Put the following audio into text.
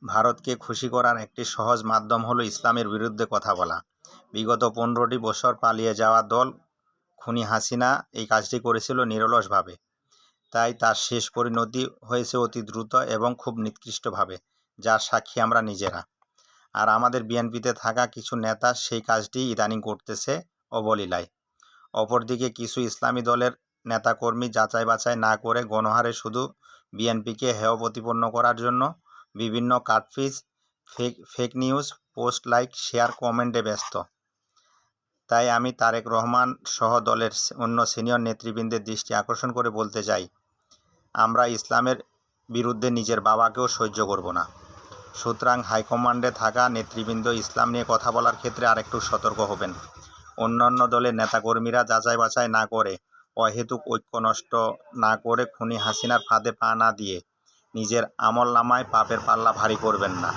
ভারতকে খুশি করার একটি সহজ মাধ্যম হলো ইসলামের বিরুদ্ধে কথা বলা। বিগত 15টি বছর পালিয়ে যাওয়া দল খুনি হাসিনা এই কাজটি করেছিল নিরলসভাবে। তাই তার শেষ পরিণতি হয়েছে অতি দ্রুত এবং খুব নিকৃষ্টভাবে, যার সাক্ষী আমরা নিজেরা। আর আমাদের বিএনপিতে থাকা কিছু নেতা সেই কাজটি ইদানিং করতেছে অবলীলায়। অপরদিকে কিছু ইসলামী দলের নেতাকর্মী যাচাই বাছাই না করে গণহারে শুধু বিএনপিকে হেয় প্রতিপন্ন করার জন্য বিভিন্ন cut piece, fake news, post, like, share, কমেন্টে ব্যস্ত। তাই আমি তারেক রহমান সহ দলের অন্য সিনিয়র নেতৃবৃন্দের দৃষ্টি আকর্ষণ করে বলতে চাই, আমরা ইসলামের বিরুদ্ধে নিজের বাবাকেও সহ্য করব না। সুতরাং হাইকমান্ডে থাকা নেতৃবৃন্দ ইসলাম নিয়ে কথা বলার ক্ষেত্রে আরেকটু সতর্ক হবেন। অন্যান্য দলের নেতাকর্মীরা যাচাই বাছাই না করে, অহেতুক ঐক্য নষ্ট না করে খুনি হাসিনার ফাঁদে পা না দিয়ে নিজের আমলনামায় পাপের পাল্লা ভারী করবেন না।